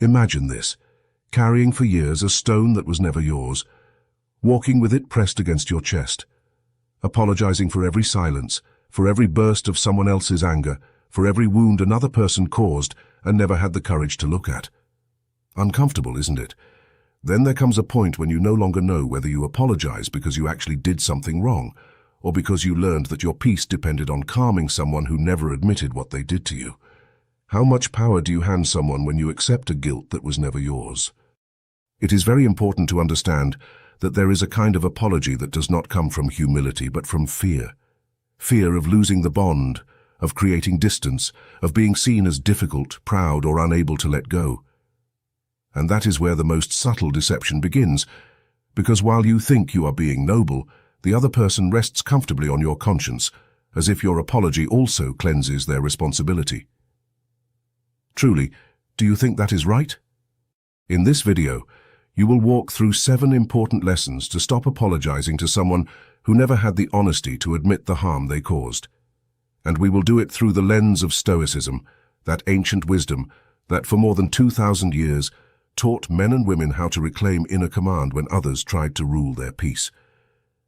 Imagine this, carrying for years a stone that was never yours, walking with it pressed against your chest, apologizing for every silence, for every burst of someone else's anger, for every wound another person caused and never had the courage to look at. Uncomfortable, isn't it? Then there comes a point when you no longer know whether you apologize because you actually did something wrong, or because you learned that your peace depended on calming someone who never admitted what they did to you. How much power do you hand someone when you accept a guilt that was never yours? It is very important to understand that there is a kind of apology that does not come from humility but from fear. Fear of losing the bond, of creating distance, of being seen as difficult, proud, or unable to let go. And that is where the most subtle deception begins, because while you think you are being noble, the other person rests comfortably on your conscience, as if your apology also cleanses their responsibility. Truly, do you think that is right? In this video, you will walk through 7 important lessons to stop apologizing to someone who never had the honesty to admit the harm they caused. And we will do it through the lens of Stoicism, that ancient wisdom that for more than 2,000 years taught men and women how to reclaim inner command when others tried to rule their peace.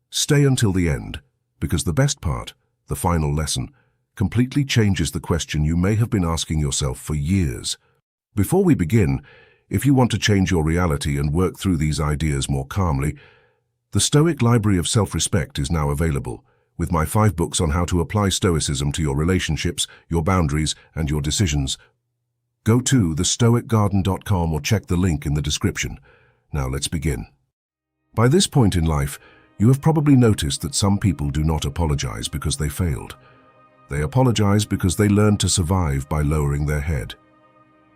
Stay until the end, because the best part, the final lesson, completely changes the question you may have been asking yourself for years. Before we begin, if you want to change your reality and work through these ideas more calmly, the Stoic Library of Self-Respect is now available, with my 5 books on how to apply Stoicism to your relationships, your boundaries, and your decisions. Go to thestoicgarden.com or check the link in the description. Now let's begin. By this point in life, you have probably noticed that some people do not apologize because they failed. They apologize because they learned to survive by lowering their head.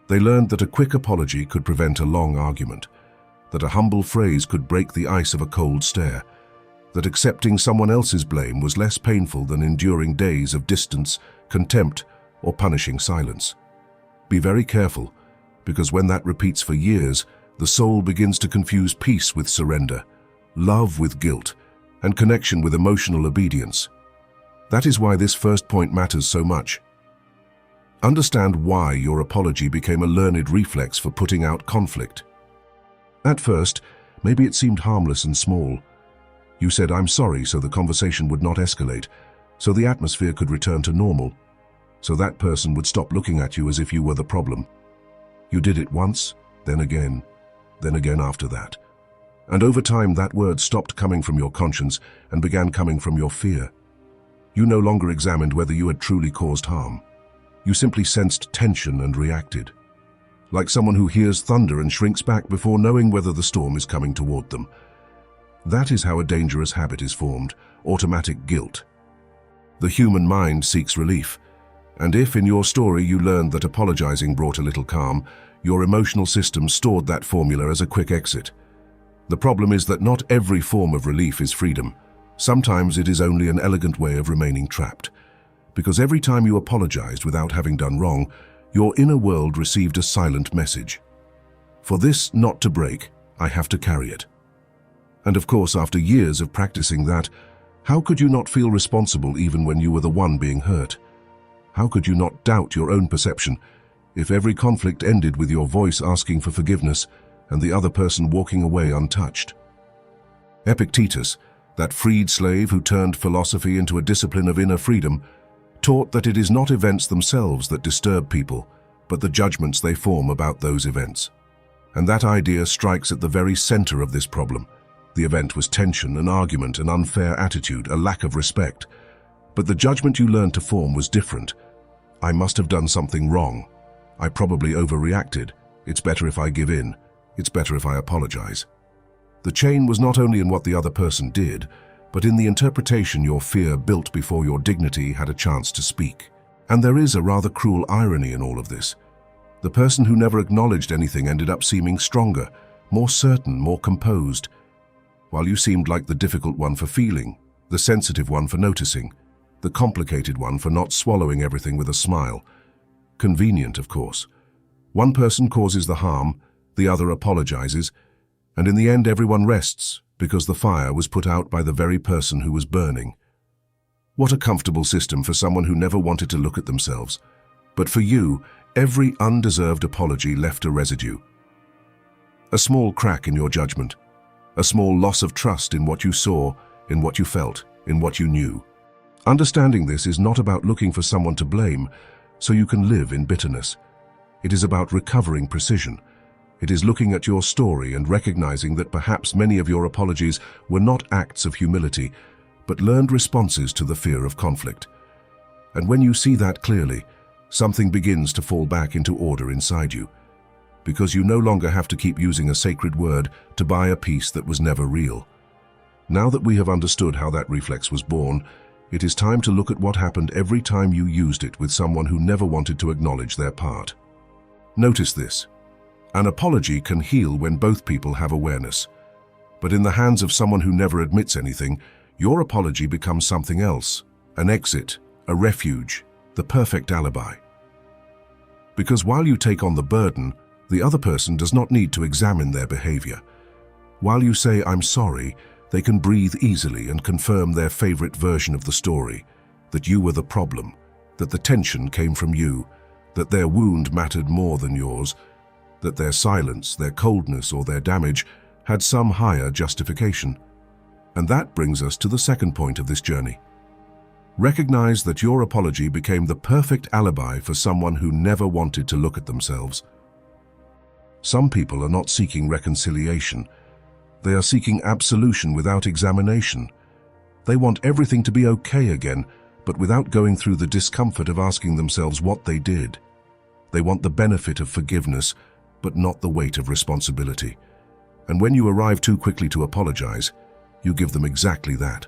They learned that a quick apology could prevent a long argument, that a humble phrase could break the ice of a cold stare, that accepting someone else's blame was less painful than enduring days of distance, contempt, or punishing silence. Be very careful, because when that repeats for years, the soul begins to confuse peace with surrender, love with guilt, and connection with emotional obedience. That is why this first point matters so much. Understand why your apology became a learned reflex for putting out conflict. At first, maybe it seemed harmless and small. You said, "I'm sorry," so the conversation would not escalate, so the atmosphere could return to normal, so that person would stop looking at you as if you were the problem. You did it once, then again after that. And over time, that word stopped coming from your conscience and began coming from your fear. You no longer examined whether you had truly caused harm. You simply sensed tension and reacted, like someone who hears thunder and shrinks back before knowing whether the storm is coming toward them. That is how a dangerous habit is formed, automatic guilt. The human mind seeks relief, and if in your story you learned that apologizing brought a little calm, your emotional system stored that formula as a quick exit. The problem is that not every form of relief is freedom. Sometimes it is only an elegant way of remaining trapped. Because every time you apologized without having done wrong, your inner world received a silent message. For this not to break, I have to carry it. And of course, after years of practicing that, how could you not feel responsible even when you were the one being hurt? How could you not doubt your own perception if every conflict ended with your voice asking for forgiveness and the other person walking away untouched? Epictetus, that freed slave who turned philosophy into a discipline of inner freedom, taught that it is not events themselves that disturb people, but the judgments they form about those events. And that idea strikes at the very center of this problem. The event was tension, an argument, an unfair attitude, a lack of respect. But the judgment you learned to form was different. I must have done something wrong. I probably overreacted. It's better if I give in. It's better if I apologize. The chain was not only in what the other person did, but in the interpretation your fear built before your dignity had a chance to speak. And there is a rather cruel irony in all of this. The person who never acknowledged anything ended up seeming stronger, more certain, more composed, while you seemed like the difficult one for feeling, the sensitive one for noticing, the complicated one for not swallowing everything with a smile. Convenient, of course. One person causes the harm, the other apologizes, and in the end everyone rests because the fire was put out by the very person who was burning. What a comfortable system for someone who never wanted to look at themselves. But for you, Every undeserved apology left a residue. A small crack in your judgment. A small loss of trust in what you saw, in what you felt, in what you knew. Understanding this is not about looking for someone to blame so you can live in bitterness. It is about recovering precision. It is looking at your story and recognizing that perhaps many of your apologies were not acts of humility, but learned responses to the fear of conflict. And when you see that clearly, something begins to fall back into order inside you, because you no longer have to keep using a sacred word to buy a peace that was never real. Now that we have understood how that reflex was born, it is time to look at what happened every time you used it with someone who never wanted to acknowledge their part. Notice this. An apology can heal when both people have awareness. But in the hands of someone who never admits anything, your apology becomes something else, an exit, a refuge, the perfect alibi. Because while you take on the burden, the other person does not need to examine their behavior. While you say, "I'm sorry," they can breathe easily and confirm their favorite version of the story, that you were the problem, that the tension came from you, that their wound mattered more than yours, that their silence, their coldness, or their damage had some higher justification. And that brings us to the second point of this journey. Recognize that your apology became the perfect alibi for someone who never wanted to look at themselves. Some people are not seeking reconciliation. They are seeking absolution without examination. They want everything to be okay again, but without going through the discomfort of asking themselves what they did. They want the benefit of forgiveness, but not the weight of responsibility. And when you arrive too quickly to apologize, you give them exactly that.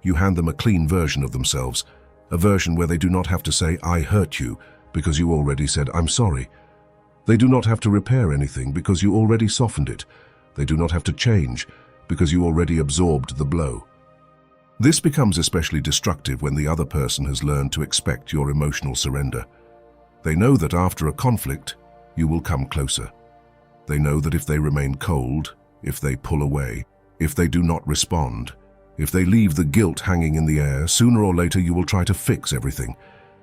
You hand them a clean version of themselves, a version where they do not have to say, "I hurt you," because you already said, "I'm sorry." They do not have to repair anything because you already softened it. They do not have to change because you already absorbed the blow. This becomes especially destructive when the other person has learned to expect your emotional surrender. They know that after a conflict, you will come closer. They know that if they remain cold, if they pull away, if they do not respond, if they leave the guilt hanging in the air, sooner or later you will try to fix everything.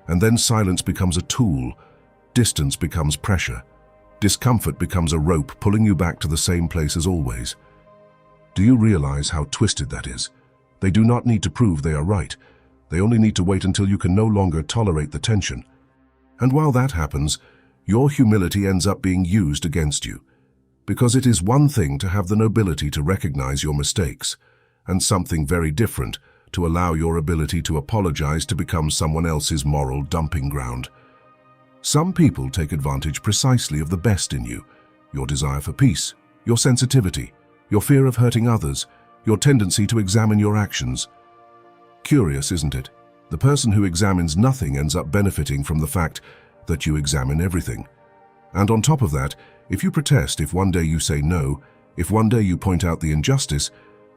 And then silence becomes a tool, distance becomes pressure, discomfort becomes a rope pulling you back to the same place as always. Do you realize how twisted that is? They do not need to prove they are right. They only need to wait until you can no longer tolerate the tension. And while that happens, your humility ends up being used against you. Because it is one thing to have the nobility to recognize your mistakes, and something very different to allow your ability to apologize to become someone else's moral dumping ground. Some people take advantage precisely of the best in you, your desire for peace, your sensitivity, your fear of hurting others, your tendency to examine your actions. Curious, isn't it? The person who examines nothing ends up benefiting from the fact that you examine everything. And on top of that, if you protest, if one day you say no, if one day you point out the injustice,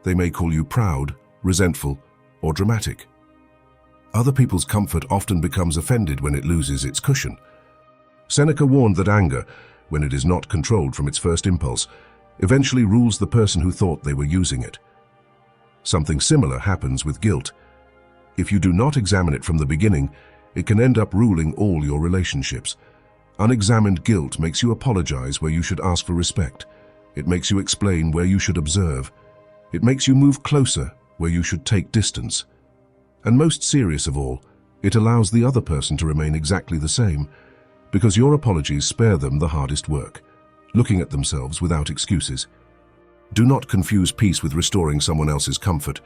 they may call you proud, resentful, or dramatic. Other people's comfort often becomes offended when it loses its cushion. Seneca warned that anger, when it is not controlled from its first impulse, eventually rules the person who thought they were using it. Something similar happens with guilt. If you do not examine it from the beginning, it can end up ruling all your relationships. Unexamined guilt makes you apologize where you should ask for respect. It makes you explain where you should observe. It makes you move closer where you should take distance. And most serious of all, it allows the other person to remain exactly the same, because your apologies spare them the hardest work, looking at themselves without excuses. Do not confuse peace with restoring someone else's comfort.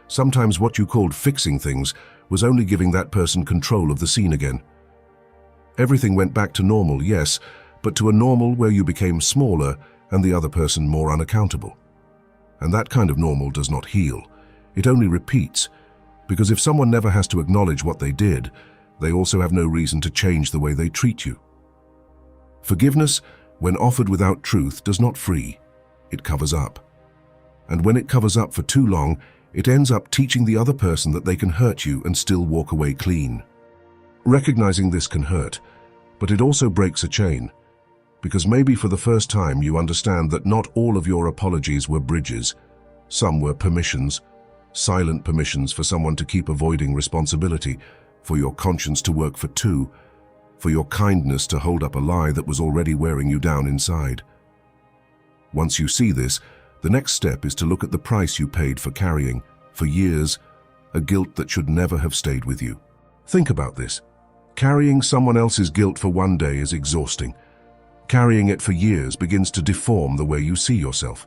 Sometimes what you called fixing things was only giving that person control of the scene again. Everything went back to normal, yes, but to a normal where you became smaller and the other person more unaccountable. And that kind of normal does not heal. It only repeats, because if someone never has to acknowledge what they did, they also have no reason to change the way they treat you. Forgiveness, when offered without truth, does not free. It covers up. And when it covers up for too long, it ends up teaching the other person that they can hurt you and still walk away clean. Recognizing this can hurt, but it also breaks a chain, because maybe for the first time you understand that not all of your apologies were bridges. Some were permissions, silent permissions for someone to keep avoiding responsibility, for your conscience to work for two, for your kindness to hold up a lie that was already wearing you down inside. Once you see this, the next step is to look at the price you paid for carrying, for years, a guilt that should never have stayed with you. Think about this. Carrying someone else's guilt for one day is exhausting. Carrying it for years begins to deform the way you see yourself.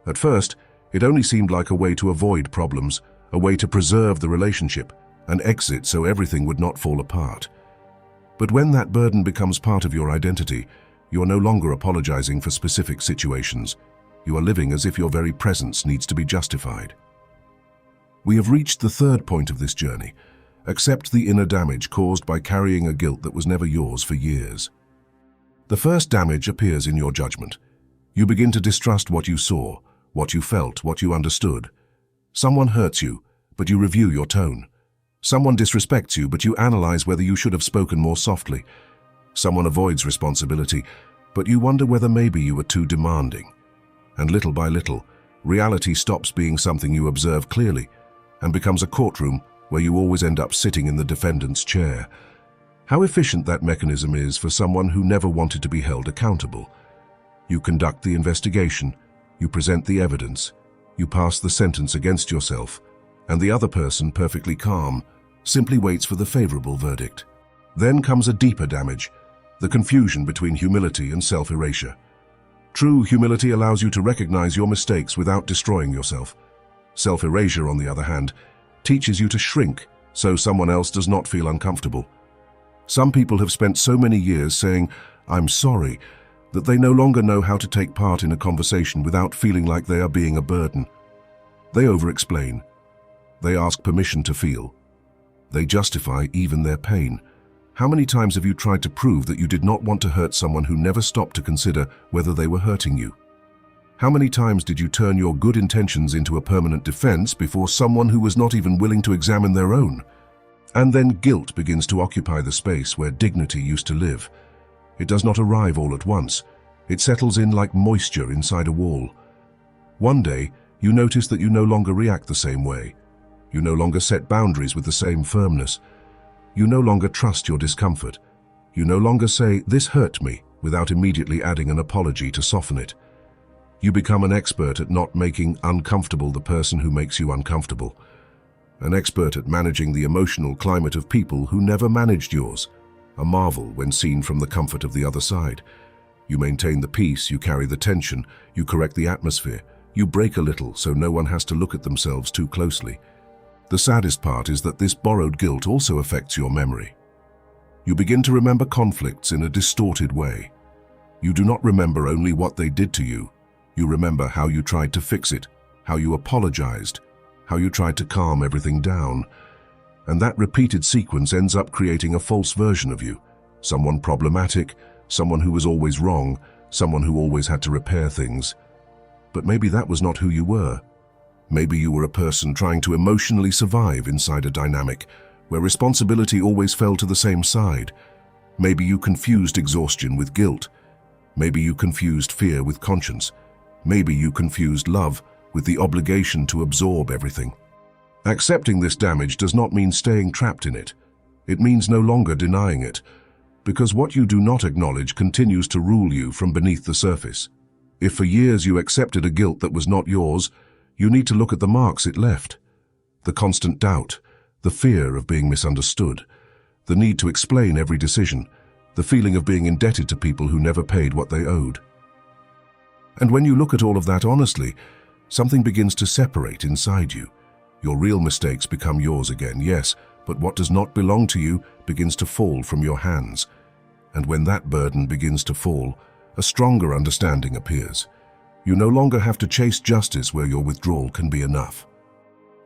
At first, it only seemed like a way to avoid problems, a way to preserve the relationship, an exit so everything would not fall apart. But when that burden becomes part of your identity, you are no longer apologizing for specific situations. You are living as if your very presence needs to be justified. We have reached the third point of this journey. Accept the inner damage caused by carrying a guilt that was never yours for years. The first damage appears in your judgment. You begin to distrust what you saw, what you felt, what you understood. Someone hurts you, but you review your tone. Someone disrespects you, but you analyze whether you should have spoken more softly. Someone avoids responsibility, but you wonder whether maybe you were too demanding. And little by little, reality stops being something you observe clearly and becomes a courtroom where you always end up sitting in the defendant's chair. How efficient that mechanism is for someone who never wanted to be held accountable. You conduct the investigation, you present the evidence, you pass the sentence against yourself, and the other person, perfectly calm, simply waits for the favorable verdict. Then comes a deeper damage, the confusion between humility and self-erasure. True humility allows you to recognize your mistakes without destroying yourself. Self-erasure, on the other hand, teaches you to shrink so someone else does not feel uncomfortable. Some people have spent so many years saying, "I'm sorry," that they no longer know how to take part in a conversation without feeling like they are being a burden. They over-explain. They ask permission to feel. They justify even their pain. How many times have you tried to prove that you did not want to hurt someone who never stopped to consider whether they were hurting you? How many times did you turn your good intentions into a permanent defense before someone who was not even willing to examine their own? And then guilt begins to occupy the space where dignity used to live. It does not arrive all at once. It settles in like moisture inside a wall. One day, you notice that you no longer react the same way. You no longer set boundaries with the same firmness. You no longer trust your discomfort. You no longer say, "This hurt me," without immediately adding an apology to soften it. You become an expert at not making uncomfortable the person who makes you uncomfortable. An expert at managing the emotional climate of people who never managed yours. A marvel when seen from the comfort of the other side. You maintain the peace, you carry the tension, you correct the atmosphere. You break a little so no one has to look at themselves too closely. The saddest part is that this borrowed guilt also affects your memory. You begin to remember conflicts in a distorted way. You do not remember only what they did to you. You remember how you tried to fix it, how you apologized, how you tried to calm everything down. And that repeated sequence ends up creating a false version of you. Someone problematic, someone who was always wrong, someone who always had to repair things. But maybe that was not who you were. Maybe you were a person trying to emotionally survive inside a dynamic where responsibility always fell to the same side. Maybe you confused exhaustion with guilt. Maybe you confused fear with conscience. Maybe you confused love with the obligation to absorb everything. Accepting this damage does not mean staying trapped in it. It means no longer denying it, because what you do not acknowledge continues to rule you from beneath the surface. If for years you accepted a guilt that was not yours, you need to look at the marks it left. The constant doubt, the fear of being misunderstood, the need to explain every decision, the feeling of being indebted to people who never paid what they owed. And when you look at all of that honestly, something begins to separate inside you. Your real mistakes become yours again, yes, but what does not belong to you begins to fall from your hands. And when that burden begins to fall, a stronger understanding appears. You no longer have to chase justice where your withdrawal can be enough.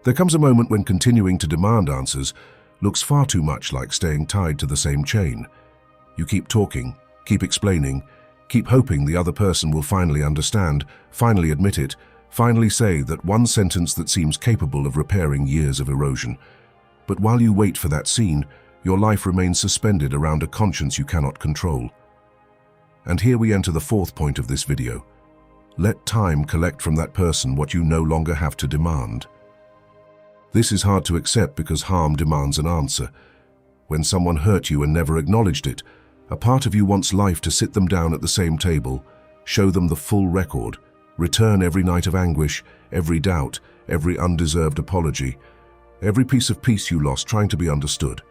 There comes a moment when continuing to demand answers looks far too much like staying tied to the same chain. You keep talking, keep explaining, keep hoping the other person will finally understand, finally admit it, finally say that one sentence that seems capable of repairing years of erosion. But while you wait for that scene, your life remains suspended around a conscience you cannot control. And here we enter the fourth point of this video. Let time collect from that person what you no longer have to demand. This is hard to accept because harm demands an answer. When someone hurt you and never acknowledged it, a part of you wants life to sit them down at the same table, show them the full record, return every night of anguish, every doubt, every undeserved apology, every piece of peace you lost trying to be understood.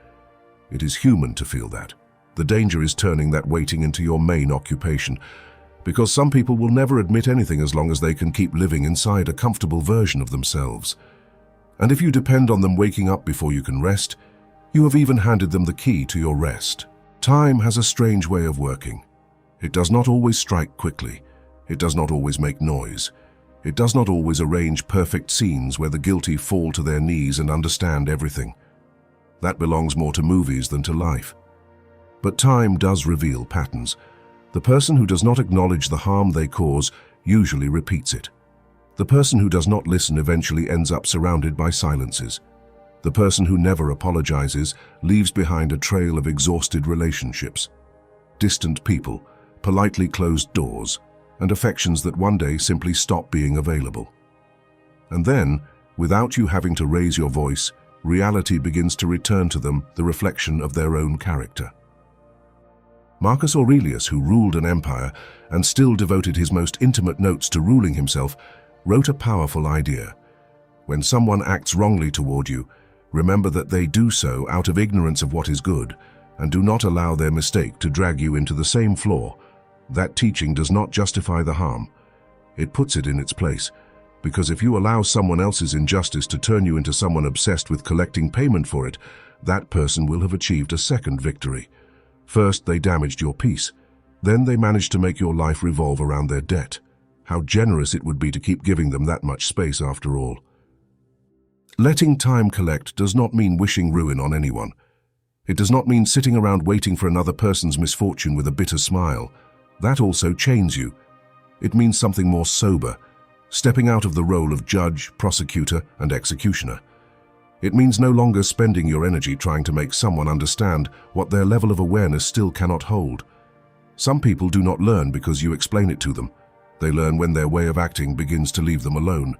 It is human to feel that. The danger is turning that waiting into your main occupation, because some people will never admit anything as long as they can keep living inside a comfortable version of themselves. And if you depend on them waking up before you can rest, you have even handed them the key to your rest. Time has a strange way of working. It does not always strike quickly. It does not always make noise. It does not always arrange perfect scenes where the guilty fall to their knees and understand everything. That belongs more to movies than to life. But time does reveal patterns. The person who does not acknowledge the harm they cause usually repeats it. The person who does not listen eventually ends up surrounded by silences. The person who never apologizes leaves behind a trail of exhausted relationships, distant people, politely closed doors, and affections that one day simply stop being available. And then, without you having to raise your voice, reality begins to return to them the reflection of their own character. Marcus Aurelius, who ruled an empire and still devoted his most intimate notes to ruling himself, wrote a powerful idea. When someone acts wrongly toward you, remember that they do so out of ignorance of what is good, and do not allow their mistake to drag you into the same flaw. That teaching does not justify the harm. It puts it in its place, because if you allow someone else's injustice to turn you into someone obsessed with collecting payment for it, that person will have achieved a second victory. First, they damaged your peace. Then they managed to make your life revolve around their debt. How generous it would be to keep giving them that much space after all. Letting time collect does not mean wishing ruin on anyone. It does not mean sitting around waiting for another person's misfortune with a bitter smile. That also chains you. It means something more sober, stepping out of the role of judge, prosecutor, and executioner. It means no longer spending your energy trying to make someone understand what their level of awareness still cannot hold. Some people do not learn because you explain it to them. They learn when their way of acting begins to leave them alone,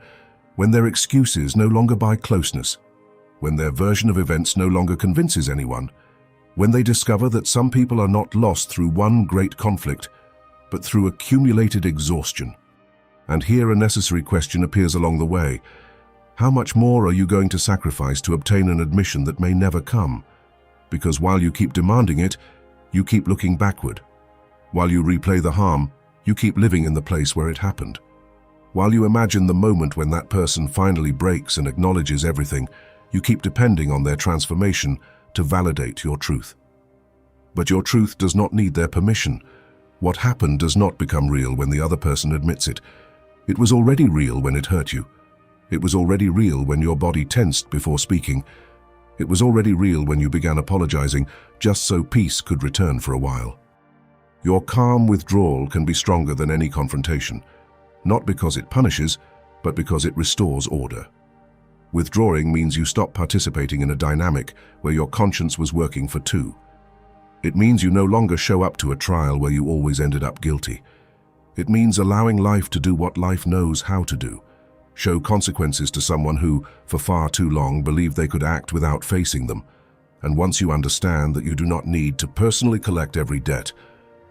when their excuses no longer buy closeness, when their version of events no longer convinces anyone, when they discover that some people are not lost through one great conflict, but through accumulated exhaustion. And here a necessary question appears along the way. How much more are you going to sacrifice to obtain an admission that may never come? Because while you keep demanding it, you keep looking backward. While you replay the harm, you keep living in the place where it happened. While you imagine the moment when that person finally breaks and acknowledges everything, you keep depending on their transformation to validate your truth. But your truth does not need their permission. What happened does not become real when the other person admits it. It was already real when it hurt you. It was already real when your body tensed before speaking. It was already real when you began apologizing, just so peace could return for a while. Your calm withdrawal can be stronger than any confrontation, not because it punishes, but because it restores order. Withdrawing means you stop participating in a dynamic where your conscience was working for two. It means you no longer show up to a trial where you always ended up guilty. It means allowing life to do what life knows how to do. Show consequences to someone who, for far too long, believed they could act without facing them. And once you understand that you do not need to personally collect every debt,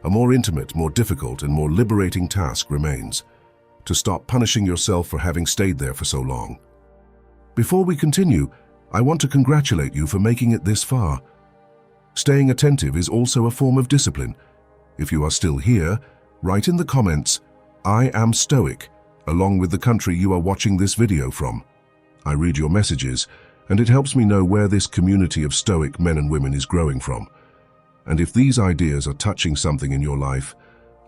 a more intimate, more difficult, and more liberating task remains: to stop punishing yourself for having stayed there for so long. Before we continue, I want to congratulate you for making it this far. Staying attentive is also a form of discipline. If you are still here, write in the comments, "I am Stoic," along with the country you are watching this video from. I read your messages, and it helps me know where this community of Stoic men and women is growing from. And if these ideas are touching something in your life,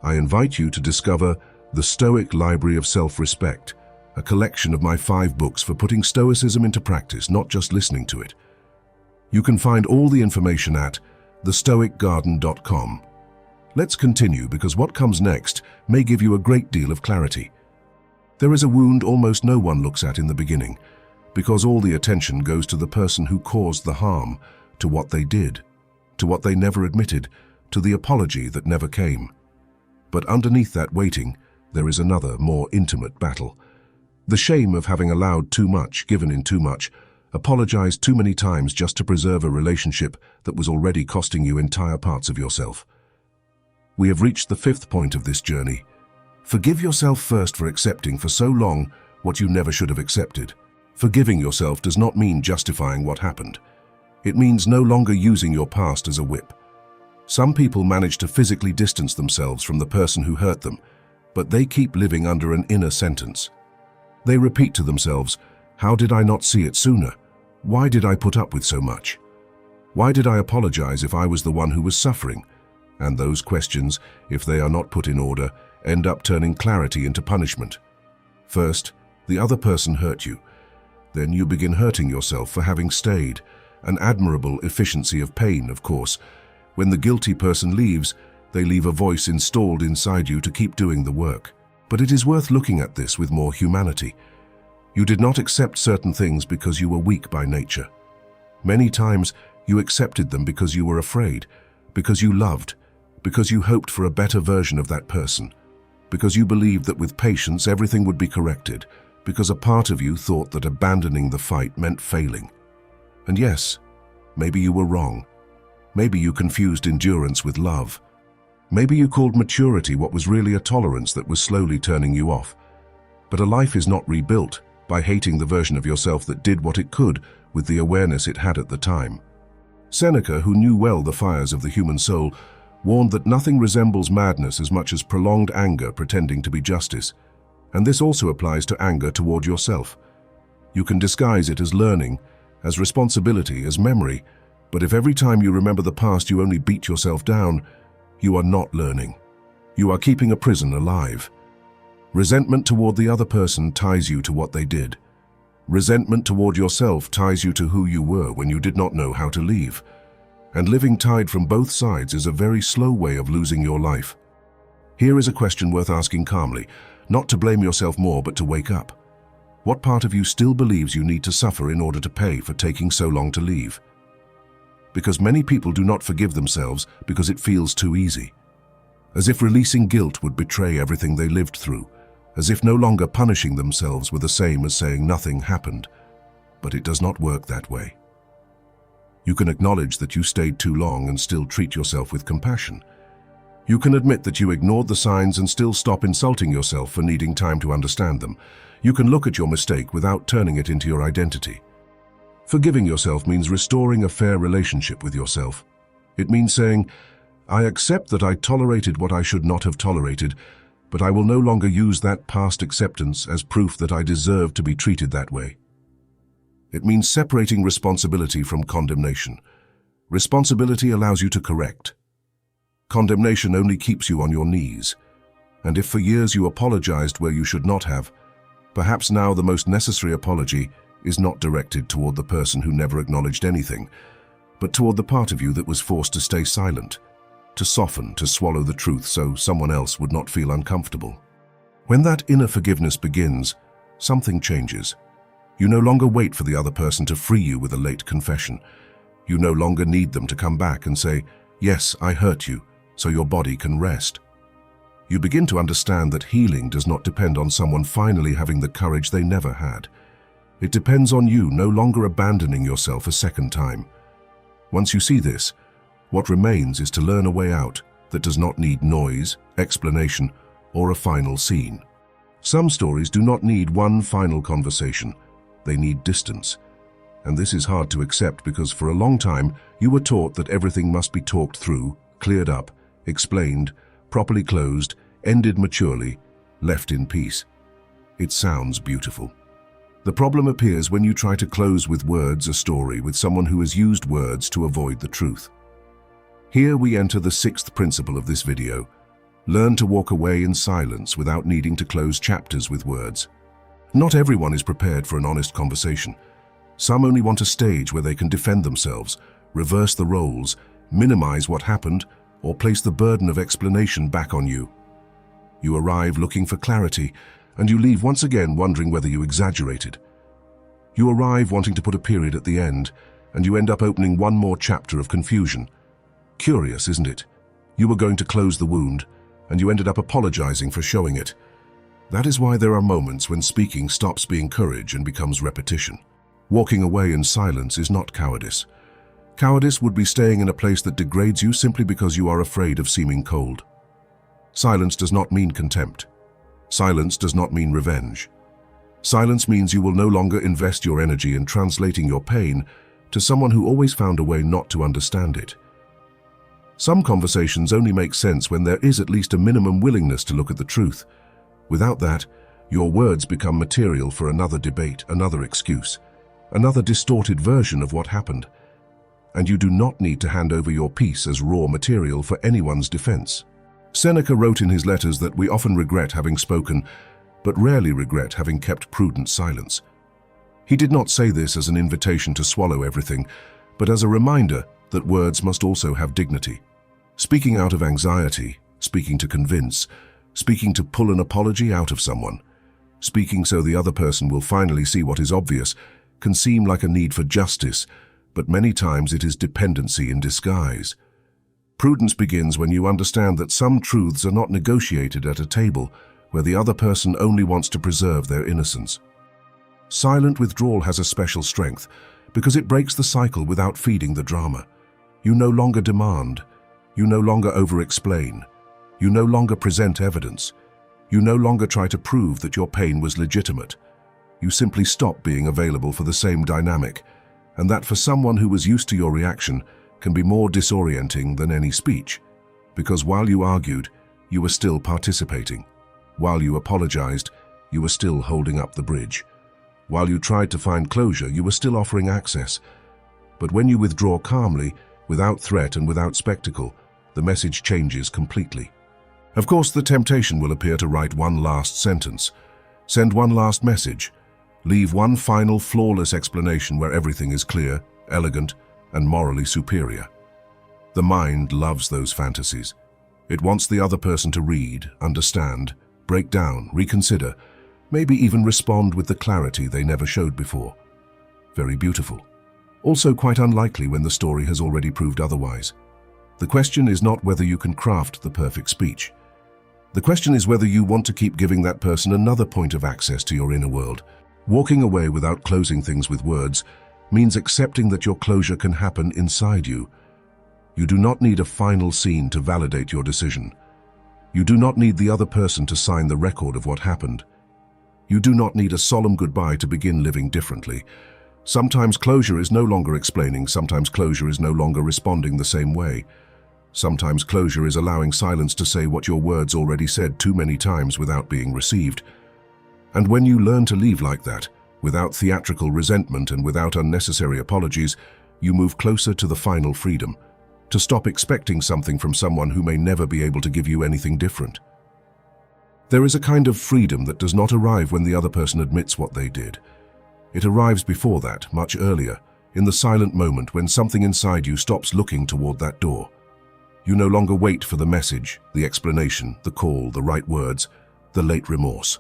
I invite you to discover the Stoic Library of Self-Respect, a collection of my 5 books for putting Stoicism into practice, not just listening to it. You can find all the information at thestoicgarden.com. Let's continue, because what comes next may give you a great deal of clarity. There is a wound almost no one looks at in the beginning, because all the attention goes to the person who caused the harm, to what they did, to what they never admitted, to the apology that never came. But underneath that waiting, there is another, more intimate battle. The shame of having allowed too much, given in too much, apologized too many times just to preserve a relationship that was already costing you entire parts of yourself. We have reached the fifth point of this journey. Forgive yourself first for accepting for so long what you never should have accepted. Forgiving yourself does not mean justifying what happened. It means no longer using your past as a whip. Some people manage to physically distance themselves from the person who hurt them, but they keep living under an inner sentence. They repeat to themselves, "How did I not see it sooner? Why did I put up with so much? Why did I apologize if I was the one who was suffering?" And those questions, if they are not put in order, end up turning clarity into punishment. First, the other person hurt you. Then you begin hurting yourself for having stayed. An admirable efficiency of pain, of course. When the guilty person leaves, they leave a voice installed inside you to keep doing the work. But it is worth looking at this with more humanity. You did not accept certain things because you were weak by nature. Many times, you accepted them because you were afraid, because you loved, because you hoped for a better version of that person, because you believed that with patience everything would be corrected, because a part of you thought that abandoning the fight meant failing. And yes, maybe you were wrong. Maybe you confused endurance with love. Maybe you called maturity what was really a tolerance that was slowly turning you off. But a life is not rebuilt by hating the version of yourself that did what it could with the awareness it had at the time. Seneca, who knew well the fires of the human soul, warned that nothing resembles madness as much as prolonged anger pretending to be justice. And this also applies to anger toward yourself. You can disguise it as learning, as responsibility, as memory, but if every time you remember the past you only beat yourself down, you are not learning. You are keeping a prison alive. Resentment toward the other person ties you to what they did. Resentment toward yourself ties you to who you were when you did not know how to leave. And living tied from both sides is a very slow way of losing your life. Here is a question worth asking calmly, not to blame yourself more but to wake up. What part of you still believes you need to suffer in order to pay for taking so long to leave? Because many people do not forgive themselves because it feels too easy. As if releasing guilt would betray everything they lived through, as if no longer punishing themselves were the same as saying nothing happened. But it does not work that way. You can acknowledge that you stayed too long and still treat yourself with compassion. You can admit that you ignored the signs and still stop insulting yourself for needing time to understand them. You can look at your mistake without turning it into your identity. Forgiving yourself means restoring a fair relationship with yourself. It means saying, "I accept that I tolerated what I should not have tolerated, but I will no longer use that past acceptance as proof that I deserve to be treated that way." It means separating responsibility from condemnation. Responsibility allows you to correct. Condemnation only keeps you on your knees. And if for years you apologized where you should not have, perhaps now the most necessary apology is not directed toward the person who never acknowledged anything, but toward the part of you that was forced to stay silent, to soften, to swallow the truth so someone else would not feel uncomfortable. When that inner forgiveness begins, something changes. You no longer wait for the other person to free you with a late confession. You no longer need them to come back and say, "Yes, I hurt you," so your body can rest. You begin to understand that healing does not depend on someone finally having the courage they never had. It depends on you no longer abandoning yourself a second time. Once you see this, what remains is to learn a way out that does not need noise, explanation, or a final scene. Some stories do not need one final conversation. They need distance. And this is hard to accept because for a long time you were taught that everything must be talked through, cleared up, explained, properly closed, ended maturely, left in peace. It sounds beautiful. The problem appears when you try to close with words a story with someone who has used words to avoid the truth. Here we enter the sixth principle of this video. Learn to walk away in silence without needing to close chapters with words. Not everyone is prepared for an honest conversation. Some only want a stage where they can defend themselves, reverse the roles, minimize what happened, or place the burden of explanation back on you. You arrive looking for clarity, and you leave once again wondering whether you exaggerated. You arrive wanting to put a period at the end, and you end up opening one more chapter of confusion. Curious, isn't it? You were going to close the wound, and you ended up apologizing for showing it. That is why there are moments when speaking stops being courage and becomes repetition. Walking away in silence is not cowardice. Cowardice would be staying in a place that degrades you simply because you are afraid of seeming cold. Silence does not mean contempt. Silence does not mean revenge. Silence means you will no longer invest your energy in translating your pain to someone who always found a way not to understand it. Some conversations only make sense when there is at least a minimum willingness to look at the truth. Without that, your words become material for another debate, another excuse, another distorted version of what happened. And you do not need to hand over your peace as raw material for anyone's defense. Seneca wrote in his letters that we often regret having spoken, but rarely regret having kept prudent silence. He did not say this as an invitation to swallow everything, but as a reminder that words must also have dignity. Speaking out of anxiety, speaking to convince, speaking to pull an apology out of someone, speaking so the other person will finally see what is obvious, can seem like a need for justice, but many times it is dependency in disguise. Prudence begins when you understand that some truths are not negotiated at a table where the other person only wants to preserve their innocence. Silent withdrawal has a special strength because it breaks the cycle without feeding the drama. You no longer demand. You no longer over-explain. You no longer present evidence. You no longer try to prove that your pain was legitimate. You simply stop being available for the same dynamic, and that for someone who was used to your reaction can be more disorienting than any speech, because while you argued, you were still participating. While you apologized, you were still holding up the bridge. While you tried to find closure, you were still offering access. But when you withdraw calmly, without threat and without spectacle, the message changes completely. Of course, the temptation will appear to write one last sentence, send one last message, leave one final flawless explanation where everything is clear, elegant, and morally superior. The mind loves those fantasies. It wants the other person to read, understand, break down, reconsider, maybe even respond with the clarity they never showed before. Very beautiful. Also quite unlikely when the story has already proved otherwise. The question is not whether you can craft the perfect speech. The question is whether you want to keep giving that person another point of access to your inner world. Walking away without closing things with words means accepting that your closure can happen inside you. You do not need a final scene to validate your decision. You do not need the other person to sign the record of what happened. You do not need a solemn goodbye to begin living differently. Sometimes closure is no longer explaining, sometimes closure is no longer responding the same way. Sometimes closure is allowing silence to say what your words already said too many times without being received. And when you learn to leave like that, without theatrical resentment and without unnecessary apologies, you move closer to the final freedom, to stop expecting something from someone who may never be able to give you anything different. There is a kind of freedom that does not arrive when the other person admits what they did. It arrives before that, much earlier, in the silent moment when something inside you stops looking toward that door. You no longer wait for the message, the explanation, the call, the right words, the late remorse.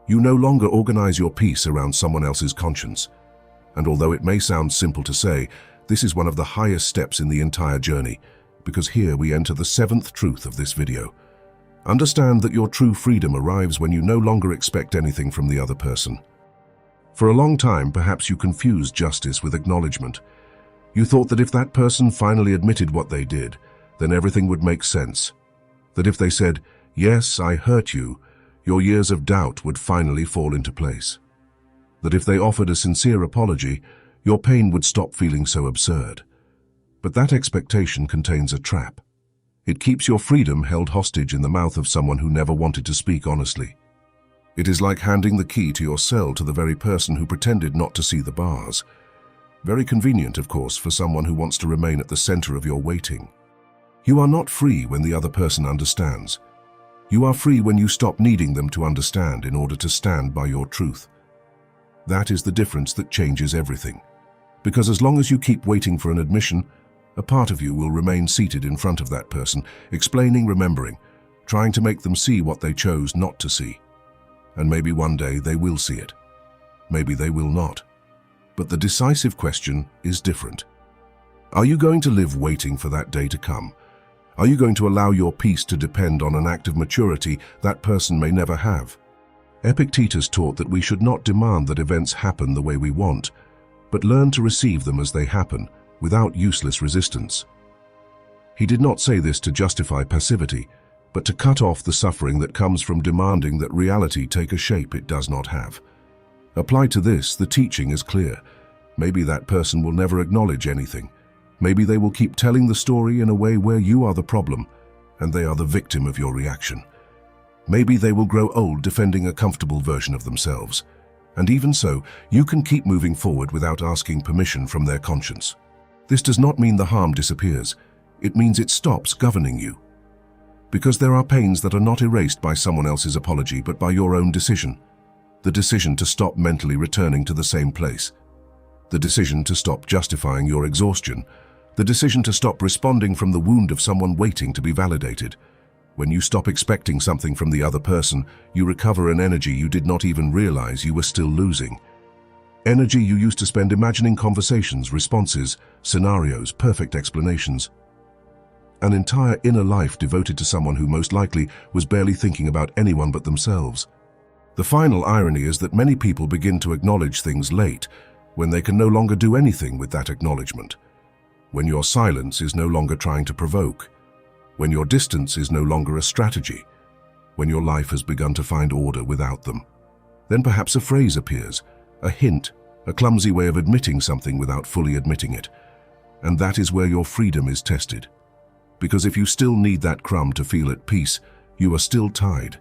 You no longer organize your peace around someone else's conscience. And although it may sound simple to say, this is one of the highest steps in the entire journey, because here we enter the seventh truth of this video. Understand that your true freedom arrives when you no longer expect anything from the other person. For a long time, perhaps you confused justice with acknowledgement. You thought that if that person finally admitted what they did, then everything would make sense. That if they said, "Yes, I hurt you," your years of doubt would finally fall into place. That if they offered a sincere apology, your pain would stop feeling so absurd. But that expectation contains a trap. It keeps your freedom held hostage in the mouth of someone who never wanted to speak honestly. It is like handing the key to your cell to the very person who pretended not to see the bars. Very convenient, of course, for someone who wants to remain at the center of your waiting. You are not free when the other person understands. You are free when you stop needing them to understand in order to stand by your truth. That is the difference that changes everything. Because as long as you keep waiting for an admission, a part of you will remain seated in front of that person, explaining, remembering, trying to make them see what they chose not to see. And maybe one day they will see it. Maybe they will not. But the decisive question is different. Are you going to live waiting for that day to come? Are you going to allow your peace to depend on an act of maturity that person may never have? Epictetus taught that we should not demand that events happen the way we want, but learn to receive them as they happen, without useless resistance. He did not say this to justify passivity, but to cut off the suffering that comes from demanding that reality take a shape it does not have. Applied to this, the teaching is clear. Maybe that person will never acknowledge anything. Maybe they will keep telling the story in a way where you are the problem, and they are the victim of your reaction. Maybe they will grow old defending a comfortable version of themselves. And even so, you can keep moving forward without asking permission from their conscience. This does not mean the harm disappears. It means it stops governing you. Because there are pains that are not erased by someone else's apology, but by your own decision. The decision to stop mentally returning to the same place. The decision to stop justifying your exhaustion. The decision to stop responding from the wound of someone waiting to be validated. When you stop expecting something from the other person, you recover an energy you did not even realize you were still losing. Energy you used to spend imagining conversations, responses, scenarios, perfect explanations. An entire inner life devoted to someone who most likely was barely thinking about anyone but themselves. The final irony is that many people begin to acknowledge things late, when they can no longer do anything with that acknowledgement. When your silence is no longer trying to provoke. When your distance is no longer a strategy. When your life has begun to find order without them. Then perhaps a phrase appears, a hint, a clumsy way of admitting something without fully admitting it. And that is where your freedom is tested. Because if you still need that crumb to feel at peace, you are still tied.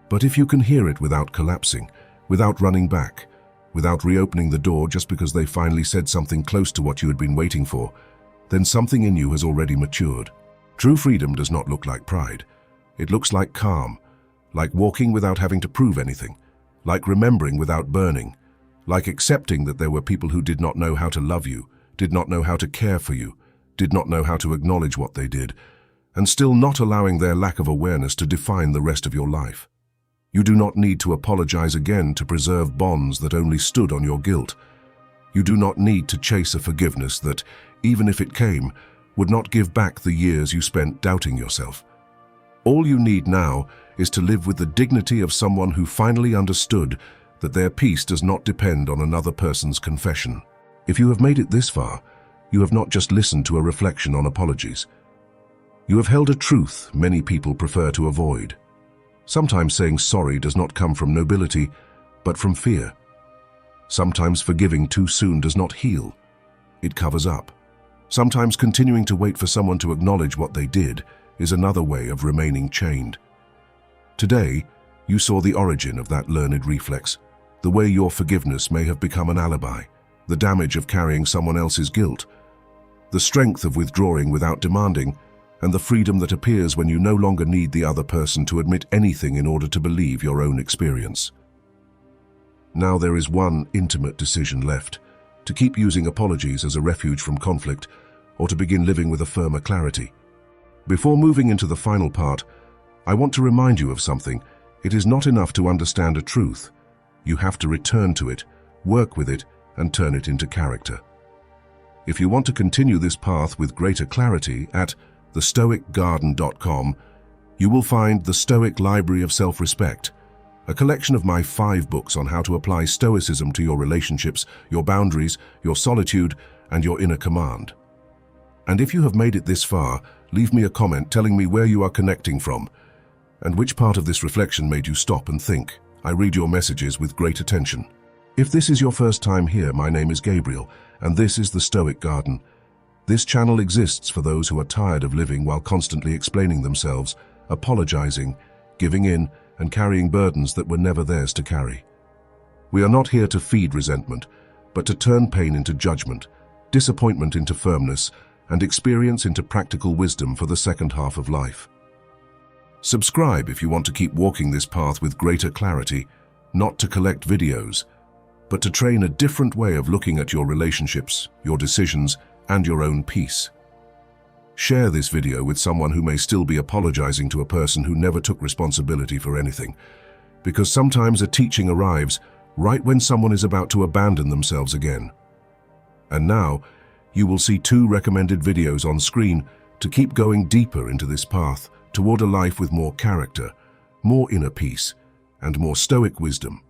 But if you can hear it without collapsing, without running back, without reopening the door just because they finally said something close to what you had been waiting for, then something in you has already matured. True freedom does not look like pride. It looks like calm, like walking without having to prove anything, like remembering without burning, like accepting that there were people who did not know how to love you, did not know how to care for you, did not know how to acknowledge what they did, and still not allowing their lack of awareness to define the rest of your life. You do not need to apologize again to preserve bonds that only stood on your guilt. You do not need to chase a forgiveness that, even if it came, would not give back the years you spent doubting yourself. All you need now is to live with the dignity of someone who finally understood that their peace does not depend on another person's confession. If you have made it this far, you have not just listened to a reflection on apologies. You have held a truth many people prefer to avoid. Sometimes saying sorry does not come from nobility, but from fear. Sometimes forgiving too soon does not heal. It covers up. Sometimes continuing to wait for someone to acknowledge what they did is another way of remaining chained. Today, you saw the origin of that learned reflex, the way your forgiveness may have become an alibi, the damage of carrying someone else's guilt, the strength of withdrawing without demanding, and the freedom that appears when you no longer need the other person to admit anything in order to believe your own experience. Now there is one intimate decision left: to keep using apologies as a refuge from conflict, or to begin living with a firmer clarity. Before moving into the final part, I want to remind you of something. It is not enough to understand a truth. You have to return to it, work with it, and turn it into character. If you want to continue this path with greater clarity, at thestoicgarden.com, you will find the Stoic Library of Self-Respect, a collection of my 5 books on how to apply Stoicism to your relationships, your boundaries, your solitude, and your inner command. And if you have made it this far, leave me a comment telling me where you are connecting from, and which part of this reflection made you stop and think. I read your messages with great attention. If this is your first time here, my name is Gabriel, and this is the Stoic Garden. This channel exists for those who are tired of living while constantly explaining themselves, apologizing, giving in, and carrying burdens that were never theirs to carry. We are not here to feed resentment, but to turn pain into judgment, disappointment into firmness, and experience into practical wisdom for the second half of life. Subscribe if you want to keep walking this path with greater clarity, not to collect videos, but to train a different way of looking at your relationships, your decisions, and your own peace. Share this video with someone who may still be apologizing to a person who never took responsibility for anything, because sometimes a teaching arrives right when someone is about to abandon themselves again. And now, you will see 2 recommended videos on screen to keep going deeper into this path toward a life with more character, more inner peace, and more stoic wisdom.